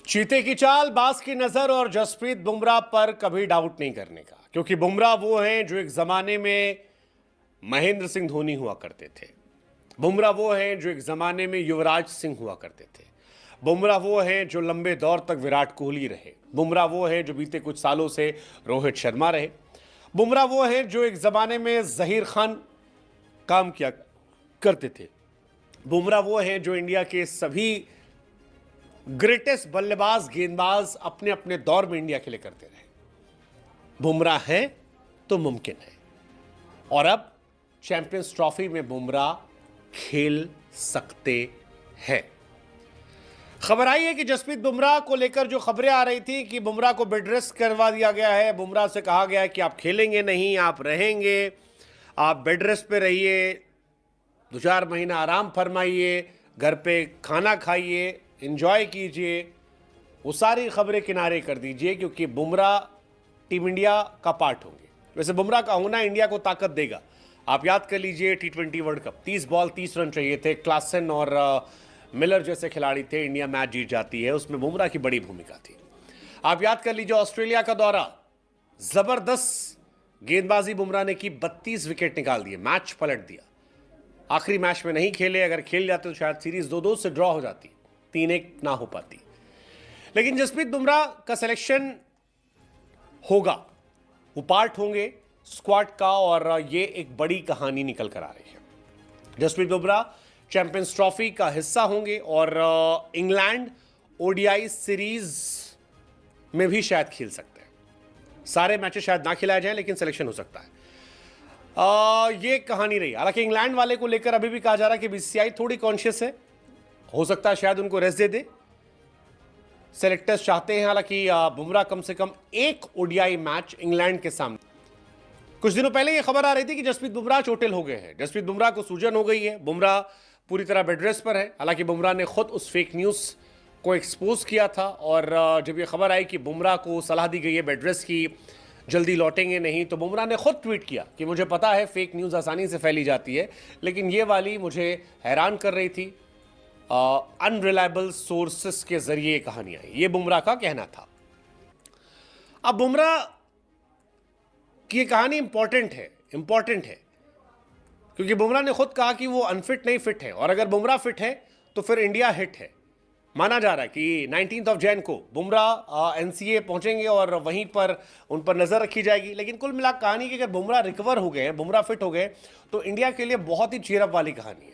चीते की चाल, बाज की नजर और जसप्रीत बुमराह पर कभी डाउट नहीं करने का, क्योंकि बुमराह वो हैं जो एक जमाने में महेंद्र सिंह धोनी हुआ करते थे। बुमराह वो हैं जो एक जमाने में युवराज सिंह हुआ करते थे। बुमराह वो हैं जो लंबे दौर तक विराट कोहली रहे। बुमराह वो हैं जो बीते कुछ सालों से रोहित शर्मा रहे। बुमराह वो हैं जो एक जमाने में जहीर खान काम किया करते थे। बुमराह वो हैं जो इंडिया के सभी ग्रेटेस्ट बल्लेबाज गेंदबाज अपने अपने दौर में इंडिया के लिए करते रहे। बुमराह है तो मुमकिन है, और अब चैंपियंस ट्रॉफी में बुमराह खेल सकते हैं। खबर आई है कि जसप्रीत बुमराह को लेकर जो खबरें आ रही थी कि बुमराह को बेड रेस्ट करवा दिया गया है, बुमराह से कहा गया है कि आप खेलेंगे नहीं, आप रहेंगे, आप बेड रेस्ट पे रहिए, 2-4 महीना आराम फरमाइए, घर पे खाना खाइए, एंजॉय कीजिए। वो सारी खबरें किनारे कर दीजिए, क्योंकि बुमराह टीम इंडिया का पार्ट होंगे। वैसे बुमराह का होना इंडिया को ताकत देगा। आप याद कर लीजिए T20 world cup, 30 ball 30 run चाहिए थे, क्लासन और मिलर जैसे खिलाड़ी थे, इंडिया मैच जीत जाती है, उसमें बुमराह की बड़ी भूमिका थी। आप याद कर लीजिए ऑस्ट्रेलिया का दौरा, जबरदस्त गेंदबाजी बुमराह ने की, 32 विकेट निकाल दिए, मैच पलट दिया। आखिरी मैच में नहीं खेले, अगर खेल जाते तो शायद सीरीज 2-2 से ड्रॉ हो जाती, 3-1 ना हो पाती। लेकिन जसप्रीत बुमराह का सिलेक्शन होगा, वो पार्ट होंगे स्क्वाड का, और ये एक बड़ी कहानी निकल कर आ रही है। जसप्रीत बुमराह चैंपियंस ट्रॉफी का हिस्सा होंगे और इंग्लैंड ओडीआई सीरीज में भी शायद खेल सकते हैं। सारे मैचेस शायद ना खिलाए जाएं, लेकिन सिलेक्शन हो सकता है। ये कहानी रही। हालांकि इंग्लैंड वाले को लेकर अभी भी कहा जा रहा है कि बीसीसीआई थोड़ी कॉन्शियस है, हो सकता है शायद उनको रेस्ट दे दे। सेलेक्टर्स चाहते हैं हालांकि बुमराह कम से कम एक ओडीआई मैच इंग्लैंड के सामने। कुछ दिनों पहले यह खबर आ रही थी कि जसप्रीत बुमराह चोटिल हो गए हैं, जसप्रीत बुमराह को सूजन हो गई है, बुमराह पूरी तरह बेड रेस्ट पर है। हालांकि बुमराह ने खुद उस फेक न्यूज को एक्सपोज किया था, और जब यह खबर आई कि बुमराह को सलाह दी गई है बेड रेस्ट की, जल्दी लौटेंगे नहीं, तो बुमराह ने खुद ट्वीट किया कि मुझे पता है फेक न्यूज आसानी से फैली जाती है, लेकिन ये वाली मुझे हैरान कर रही थी, अनरिलायबल सोर्सेस के जरिए कहानी आई, ये बुमराह का कहना था। अब बुमराह की ये कहानी इंपॉर्टेंट है, क्योंकि बुमराह ने खुद कहा कि वो अनफिट नहीं फिट है, और अगर बुमराह फिट है तो फिर इंडिया हिट है। माना जा रहा है कि 19 जैन को बुमराह एनसीए पहुंचेंगे और वहीं पर उन पर नजर रखी जाएगी। लेकिन कुल मिलाकर कहानी कि अगर बुमराह रिकवर हो गए हैं, बुमराह फिट हो गए, तो इंडिया के लिए बहुत ही चीयरअप वाली कहानी है,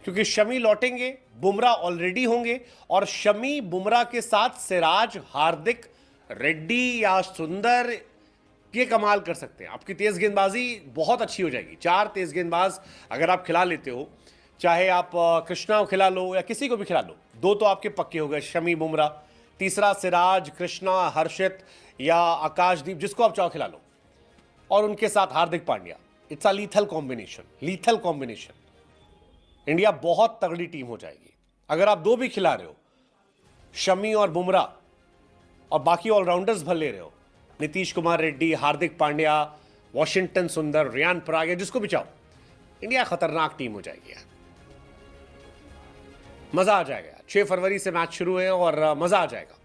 क्योंकि शमी लौटेंगे, बुमराह ऑलरेडी होंगे, और शमी बुमराह के साथ सिराज, हार्दिक, रेड्डी या सुंदर ये कमाल कर सकते हैं। आपकी तेज गेंदबाजी बहुत अच्छी हो जाएगी। 4 तेज गेंदबाज अगर आप खिला लेते हो, चाहे आप कृष्णा को खिला लो या किसी को भी खिला लो, 2 तो आपके पक्के हो गए, शमी, बुमराह, तीसरा सिराज, कृष्णा, हर्षित या आकाशदीप, जिसको आप चाहो खिला लो, और उनके साथ Hardik Pandya. It's a lethal combination. India बहुत तगड़ी टीम हो जाएगी अगर आप 2 भी खिला रहे हो, शमी और बुमराह, और बाकी ऑलराउंडर्स भर ले रहे हो, नीतीश कुमार रेड्डी, हार्दिक पांड्या, वॉशिंगटन सुंदर, रियान पराग, जिसको भी चाहो। इंडिया खतरनाक टीम हो जाएगी यार, मजा आ जाएगा। 6 फरवरी से मैच शुरू है और मजा आ जाएगा।